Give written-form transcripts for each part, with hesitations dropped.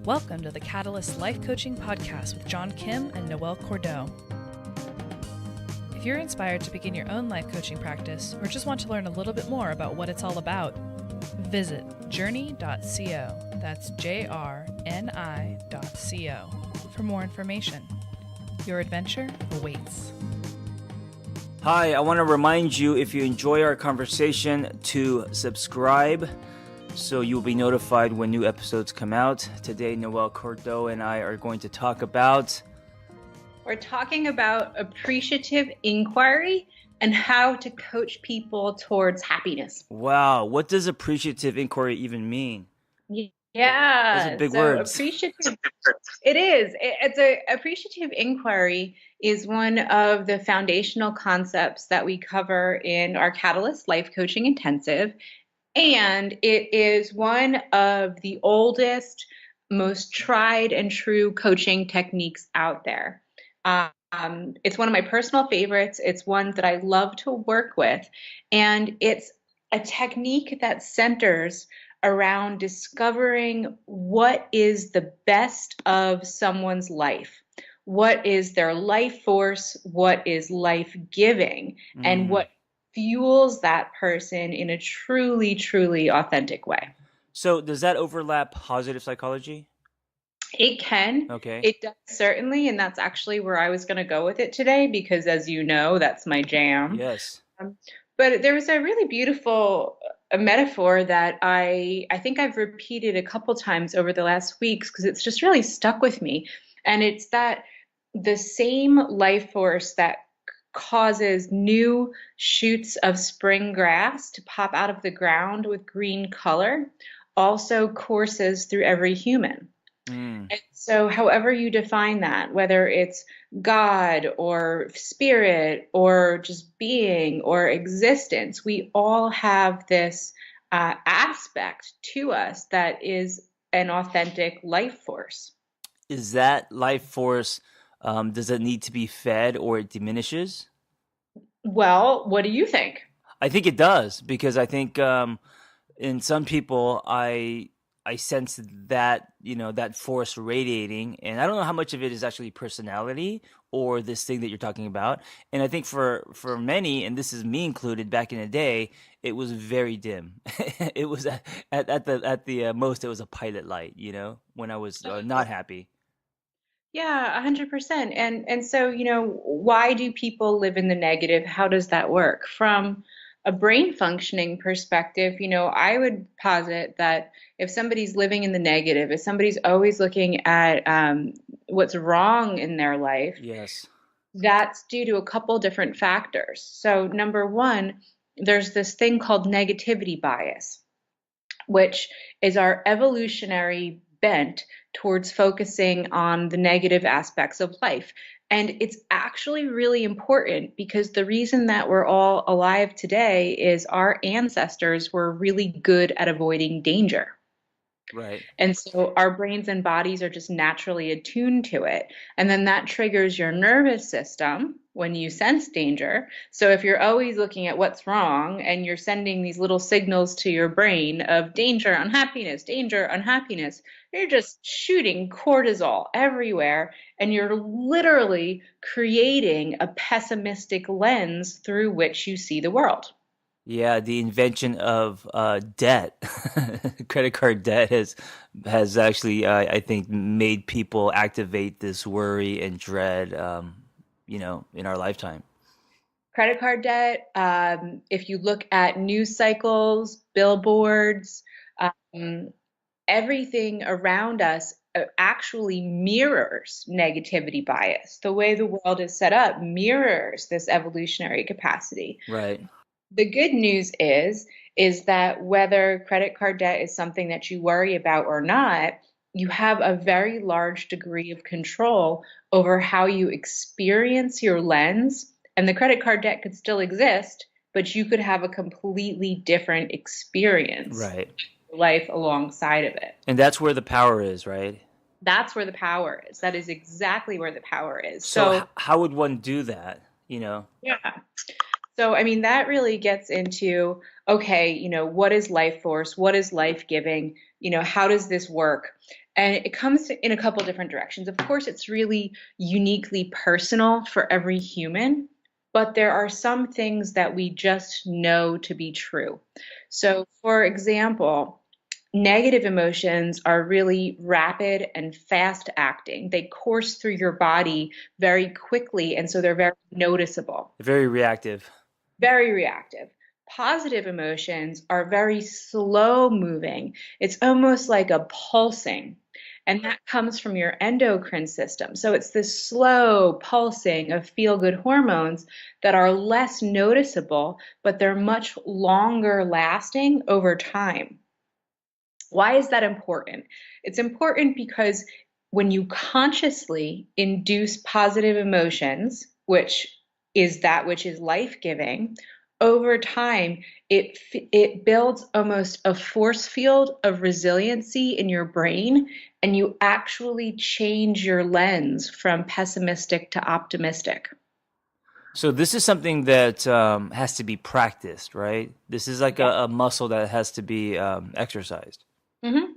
Welcome to the Catalyst Life Coaching Podcast with John Kim and Noelle Cordeaux. If you're inspired to begin your own life coaching practice or just want to learn a little bit more about what it's all about, visit JRNI.co. That's JRNI.co for more information. Your adventure awaits. Hi, I want to remind you, if you enjoy our conversation, to subscribe so you'll be notified when new episodes come out. Today, Noelle Cordeaux and I are going to talk about... We're talking about appreciative inquiry and how to coach people towards happiness. Wow, what does appreciative inquiry even mean? Yeah, those are big words. Appreciative, it is. Appreciative inquiry is one of the foundational concepts that we cover in our Catalyst Life Coaching Intensive. And it is one of the oldest, most tried and true coaching techniques out there. It's one of my personal favorites. It's one that I love to work with. And it's a technique that centers around discovering what is the best of someone's life. What is their life force? What is life-giving? And what fuels that person in a truly, truly authentic way. So does that overlap positive psychology? It can. Okay. It does, certainly. And that's actually where I was going to go with it today, because as you know, that's my jam. Yes. But there was a really beautiful metaphor that I think I've repeated a couple times over the last weeks because it's just really stuck with me. And it's that the same life force that causes new shoots of spring grass to pop out of the ground with green color also courses through every human. And so however you define that, whether it's God or spirit or just being or existence, we all have this aspect to us that is an authentic life force. Is that life force, does it need to be fed or it diminishes? Well, what do you think? I think it does, because I think in some people I sense that, that force radiating, and I don't know how much of it is actually personality or this thing that you're talking about. And I think for many, and this is me included, back in the day, it was very dim. It was at the most, it was a pilot light, when I was not happy. Yeah, 100%. And so, why do people live in the negative? How does that work? From a brain functioning perspective, I would posit that if somebody's living in the negative, if somebody's always looking at what's wrong in their life, yes, that's due to a couple different factors. So number one, there's this thing called negativity bias, which is our evolutionary bent towards focusing on the negative aspects of life. And it's actually really important because the reason that we're all alive today is our ancestors were really good at avoiding danger. right. And so our brains and bodies are just naturally attuned to it. And then that triggers your nervous system when you sense danger. So if you're always looking at what's wrong and you're sending these little signals to your brain of danger, unhappiness, you're just shooting cortisol everywhere. And you're literally creating a pessimistic lens through which you see the world. Yeah, the invention of debt, credit card debt has actually, I think, made people activate this worry and dread, in our lifetime. Credit card debt, if you look at news cycles, billboards, everything around us actually mirrors negativity bias. The way the world is set up mirrors this evolutionary capacity. Right. The good news is that whether credit card debt is something that you worry about or not, you have a very large degree of control over how you experience your lens. And the credit card debt could still exist, but you could have a completely different experience. Right. Life alongside of it. And that's where the power is, right? That's where the power is. That is exactly where the power is. So how would one do that, Yeah. So, I mean, that really gets into, okay, what is life force? What is life giving? How does this work? And it comes in a couple different directions. Of course, it's really uniquely personal for every human, but there are some things that we just know to be true. So, for example, negative emotions are really rapid and fast acting. They course through your body very quickly, and so they're very noticeable. Very reactive. Very reactive. Positive emotions are very slow moving. It's almost like a pulsing. And that comes from your endocrine system. So it's this slow pulsing of feel good hormones that are less noticeable, but they're much longer lasting over time. Why is that important? It's important because when you consciously induce positive emotions, which is that which is life-giving, over time it builds almost a force field of resiliency in your brain, and you actually change your lens from pessimistic to optimistic. So this is something that has to be practiced, right? This is like Yeah. a muscle that has to be exercised. hmm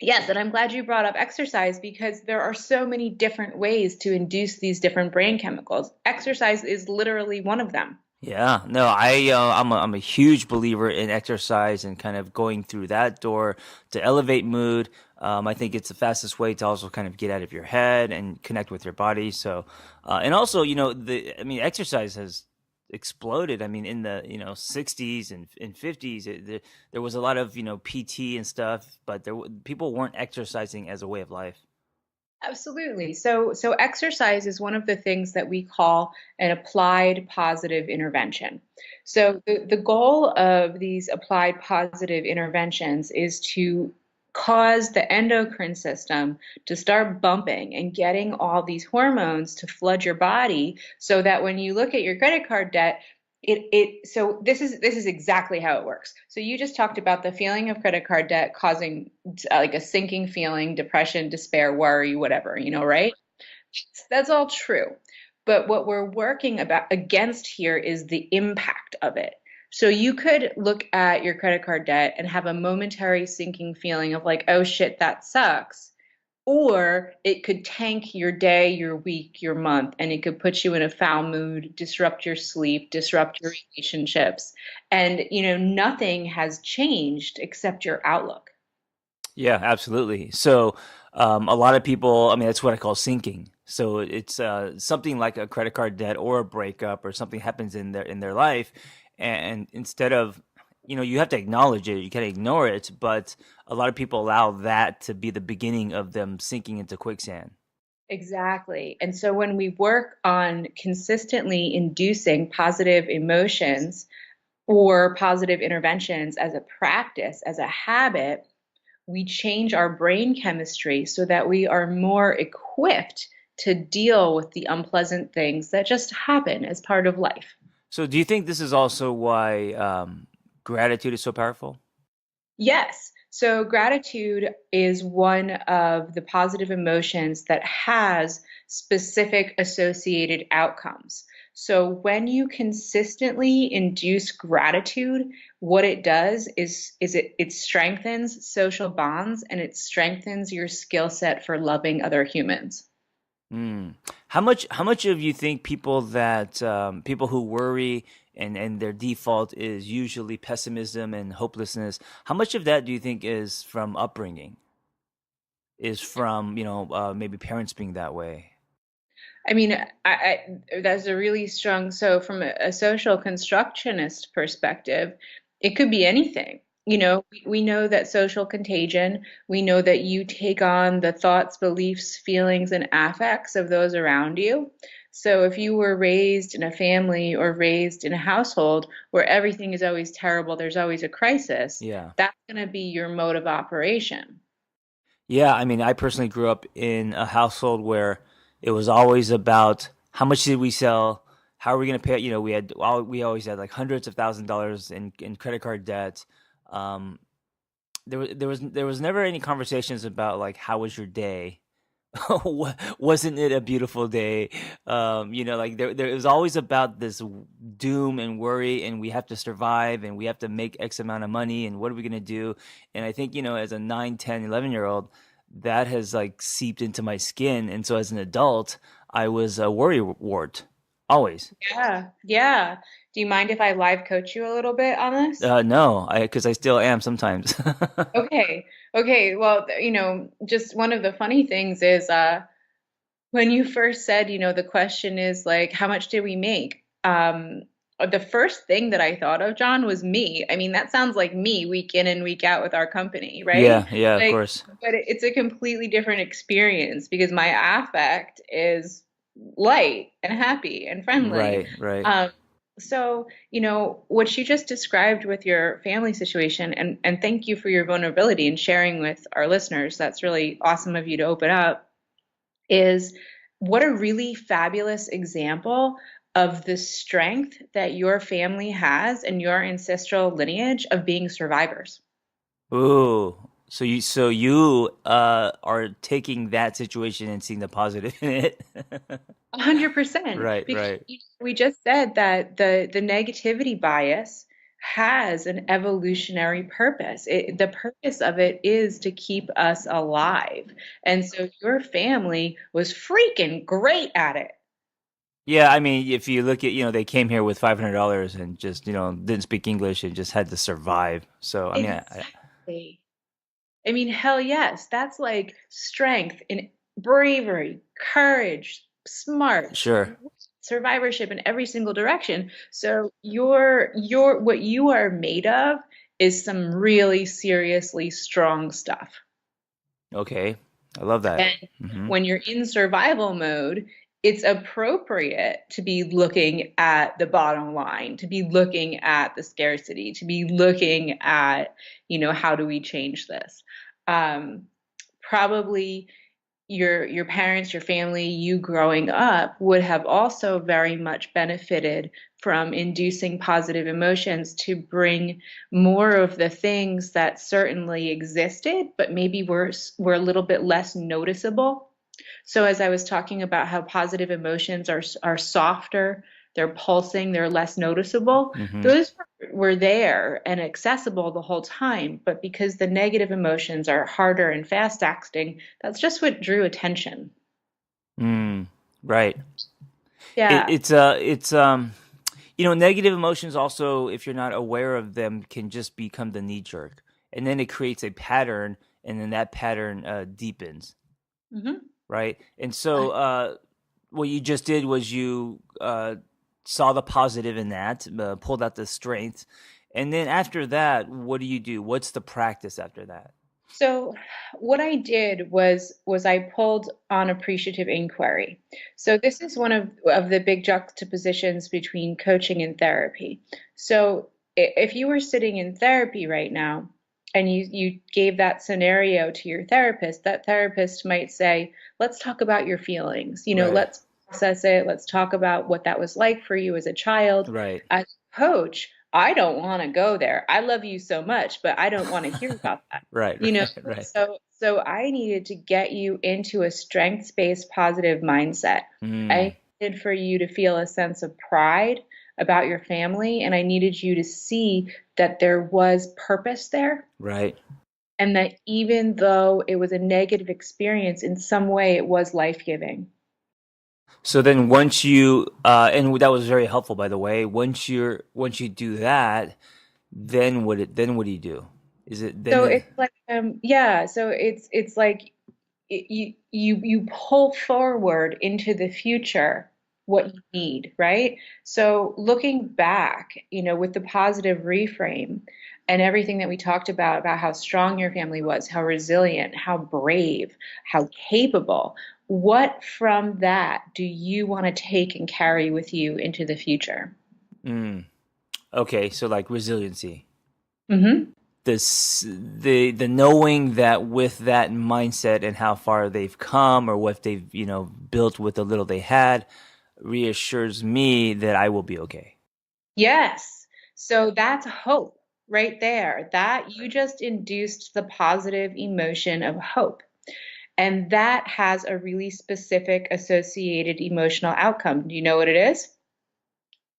Yes, and I'm glad you brought up exercise because there are so many different ways to induce these different brain chemicals. Exercise is literally one of them. Yeah, no, I'm a huge believer in exercise and kind of going through that door to elevate mood. I think it's the fastest way to also kind of get out of your head and connect with your body. So, and also, exercise has exploded. I mean, in the 60s and 50s, there was a lot of PT and stuff, but people weren't exercising as a way of life. Absolutely. So exercise is one of the things that we call an applied positive intervention. So the goal of these applied positive interventions is to cause the endocrine system to start bumping and getting all these hormones to flood your body so that when you look at your credit card debt, so this is exactly how it works. So you just talked about the feeling of credit card debt causing like a sinking feeling, depression, despair, worry, whatever, right? That's all true. But what we're working about against here is the impact of it. So you could look at your credit card debt and have a momentary sinking feeling of like, oh shit, that sucks. Or it could tank your day, your week, your month, and it could put you in a foul mood, disrupt your sleep, disrupt your relationships. And, nothing has changed except your outlook. Yeah, absolutely. So, a lot of people, I mean, that's what I call sinking. So it's something like a credit card debt or a breakup or something happens in their life, and instead of, you have to acknowledge it, you can't ignore it, but a lot of people allow that to be the beginning of them sinking into quicksand. Exactly. And so when we work on consistently inducing positive emotions or positive interventions as a practice, as a habit, we change our brain chemistry so that we are more equipped to deal with the unpleasant things that just happen as part of life. So, do you think this is also why gratitude is so powerful? Yes. So gratitude is one of the positive emotions that has specific associated outcomes. So when you consistently induce gratitude, what it does is it strengthens social bonds and it strengthens your skill set for loving other humans. Mm. How much of you think people who worry and their default is usually pessimism and hopelessness? How much of that do you think is from upbringing? Is from maybe parents being that way? I mean, that's a really strong, so from a social constructionist perspective, it could be anything. We know that social contagion, we know that you take on the thoughts, beliefs, feelings, and affects of those around you. So if you were raised in a family or raised in a household where everything is always terrible, there's always a crisis, Yeah. that's going to be your mode of operation. Yeah, I mean, I personally grew up in a household where it was always about how much did we sell, how are we going to pay? We always had like hundreds of $1,000s in credit card debt. Um, there was never any conversations about like how was your day, Wasn't it a beautiful day? Like there it was always about this doom and worry, and we have to survive, and we have to make X amount of money, and what are we gonna do? And I think, as a 9, 10, 11-year-old, that has like seeped into my skin, and so as an adult, I was a worry wart, always. Yeah, yeah. Do you mind if I live coach you a little bit on this? No, because I still am sometimes. Okay. Okay. Well, just one of the funny things is when you first said, the question is like, how much did we make? The first thing that I thought of, John, was me. I mean, that sounds like me week in and week out with our company, right? Yeah, yeah, of Like, course. but it's a completely different experience because my affect is light and happy and friendly. Right, right. Um, so, what you just described with your family situation, and thank you for your vulnerability and sharing with our listeners. That's really awesome of you to open up, is what a really fabulous example of the strength that your family has and your ancestral lineage of being survivors. Ooh, so you are taking that situation and seeing the positive in it. 100%. Right, Because right. we just said that the negativity bias has an evolutionary purpose. The purpose of it is to keep us alive. And so your family was freaking great at it. Yeah, I mean, if you look at, they came here with $500 and just, didn't speak English and just had to survive. So, I mean, Exactly. I mean, hell yes, that's like strength and bravery, courage, smart, sure. survivorship in every single direction. So your what you are made of is some really seriously strong stuff. Okay. I love that. And Hmm. when you're in survival mode, it's appropriate to be looking at the bottom line, to be looking at the scarcity, to be looking at, how do we change this? Um, Probably your parents, your family, you growing up would have also very much benefited from inducing positive emotions to bring more of the things that certainly existed, but maybe were a little bit less noticeable. So as I was talking about how positive emotions are softer, they're pulsing, they're less noticeable, Hmm. those were there and accessible the whole time. But because the negative emotions are harder and fast acting, that's just what drew attention. Mm, right. It, Yeah. it's uh it's negative emotions also, if you're not aware of them, can just become the knee jerk, and then it creates a pattern, and then that pattern deepens, Hmm. right? And so what you just did was you saw the positive in that, pulled out the strength, and then after that, what do you do? What's the practice after that? So what I did was I pulled on appreciative inquiry. So this is one of the big juxtapositions between coaching and therapy. So if you were sitting in therapy right now and you gave that scenario to your therapist, that therapist might say, let's talk about your feelings. Right, Let's process it. Let's talk about what that was like for you as a child. right, As a coach, I don't want to go there. I love you so much, but I don't want to hear about that. right, You know, right, right. so I needed to get you into a strengths-based positive mindset. Mm, I needed for you to feel a sense of pride about your family, and I needed you to see that there was purpose there, right. and that even though it was a negative experience, in some way it was life-giving. So then once you and that was very helpful, by the way. Once you do that, then what do you do? Is it then So it it's like yeah, so it's like you pull forward into the future what you need, right? So looking back, with the positive reframe and everything that we talked about how strong your family was, how resilient, how brave, how capable, what from that do you want to take and carry with you into the future? mm, okay, so like resiliency. Hmm. The knowing that with that mindset and how far they've come, or what they've, built with the little they had, reassures me that I will be okay. Yes. So that's hope right there. That you just induced the positive emotion of hope. And that has a really specific associated emotional outcome. Do you know what it is?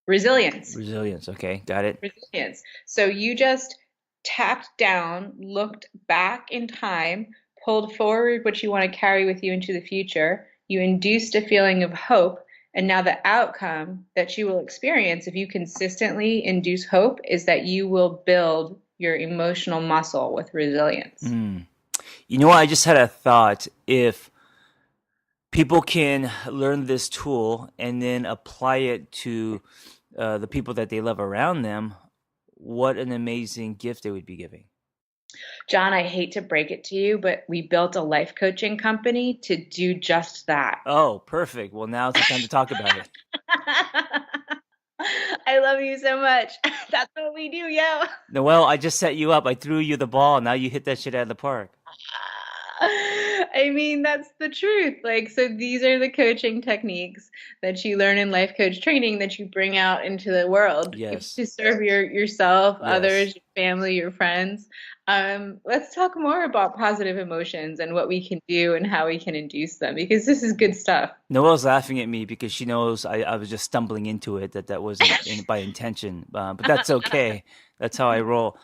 Resilience. Resilience. Okay, got it. Resilience. So you just tapped down, looked back in time, pulled forward what you want to carry with you into the future. You induced a feeling of hope. And now the outcome that you will experience if you consistently induce hope is that you will build your emotional muscle with resilience. You know what? I just had a thought. If people can learn this tool and then apply it to the people that they love around them, what an amazing gift they would be giving. John, I hate to break it to you, but we built a life coaching company to do just that. Oh, perfect. Well, now's the time to talk about it. I love you so much. That's what we do, yo. Noelle, I just set you up. I threw you the ball. Now you hit that shit out of the park. I mean, that's the truth. Like, so these are the coaching techniques that you learn in life coach training that you bring out into the world Yes. to serve yourself, Yes. others, your family, your friends. Let's talk more about positive emotions and what we can do and how we can induce them, because this is good stuff. Noelle's laughing at me because she knows I was just stumbling into it, that wasn't by intention. But that's okay. That's how I roll.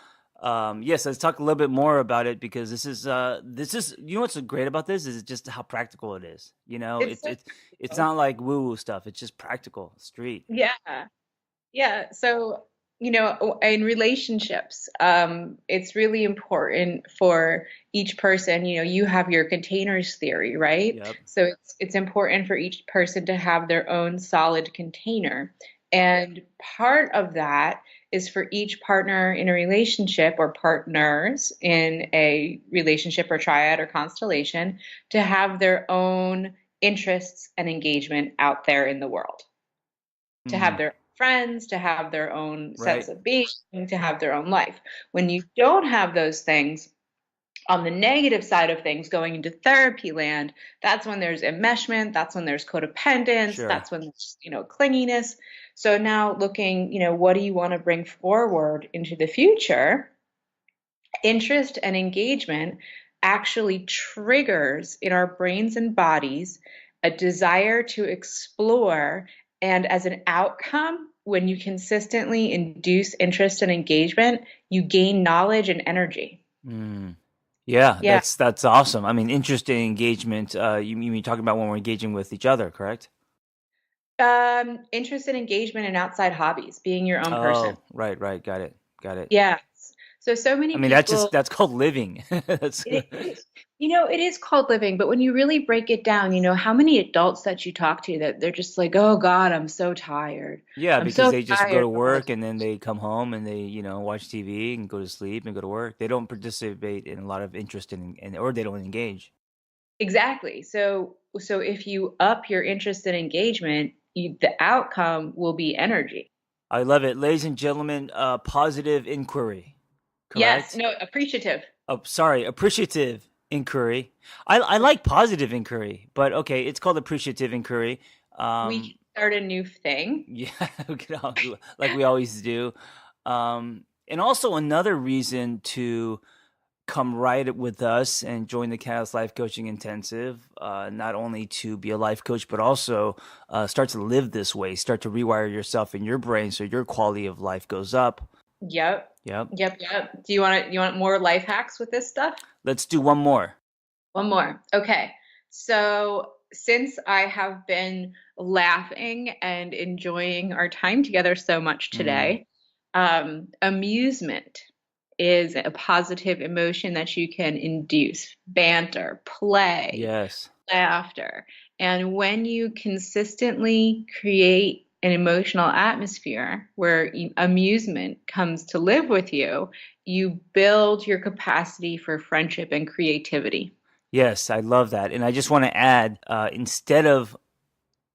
Yes, let's talk a little bit more about it, because this is you know what's so great about this is just how practical it is. You know, it's not like woo-woo stuff. It's just practical, street. Yeah. Yeah. So, in relationships, it's really important for each person. You have your containers theory, right? Yep. So it's important for each person to have their own solid container. And part of that is for each partner in a relationship, or partners in a relationship or triad or constellation, to have their own interests and engagement out there in the world, to have their friends, to have their own sense of being, to have their own life. When you don't have those things, on the negative side of things, going into therapy land, that's when there's enmeshment, that's when there's codependence, Sure. that's when there's, clinginess. So now looking, what do you want to bring forward into the future? Interest and engagement actually triggers in our brains and bodies a desire to explore. And as an outcome, when you consistently induce interest and engagement, you gain knowledge and energy. Yeah, Yeah. that's awesome. I mean, interest and engagement. You mean talking about when we're engaging with each other, correct? Interest and engagement in outside hobbies, being your own person. Oh, right, got it. Yeah. So many I mean, people. that's called living. That's It is, it is called living, but when you really break it down, how many adults that you talk to that they're just like, oh God, I'm so tired. Yeah, I'm because so they just go tired to of all work this." and then they come home and they, watch TV and go to sleep and go to work. They don't participate in a lot of interest or they don't engage. Exactly. So if you up your interest and engagement, the outcome will be energy. I love it. Ladies and gentlemen, positive inquiry, Yes. correct? No, appreciative. Oh, sorry, appreciative inquiry. I like positive inquiry, but okay, it's called appreciative inquiry. We can start a new thing. Yeah, like we always do. And also another reason to come right with us and join the Catalyst Life Coaching Intensive, not only to be a life coach, but also start to live this way, start to rewire yourself in your brain so your quality of life goes up. Yep. Yep. Do you want more life hacks with this stuff? Let's do one more. One more. Okay. So since I have been laughing and enjoying our time together so much today, amusement is a positive emotion that you can induce. Banter, play, Yes. laughter. And when you consistently create an emotional atmosphere where amusement comes to live with you, you build your capacity for friendship and creativity. Yes, I love that. And I just want to add, instead of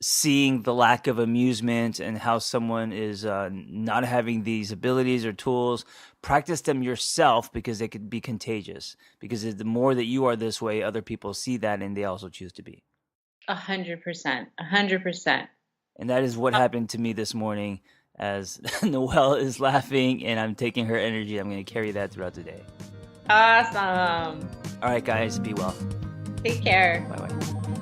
seeing the lack of amusement and how someone is not having these abilities or tools, practice them yourself, because they could be contagious. Because the more that you are this way, other people see that and they also choose to be. 100%. 100%. And that is what happened to me this morning, as Noelle is laughing and I'm taking her energy. I'm going to carry that throughout the day. Awesome. All right, guys, be well. Take care. Bye bye.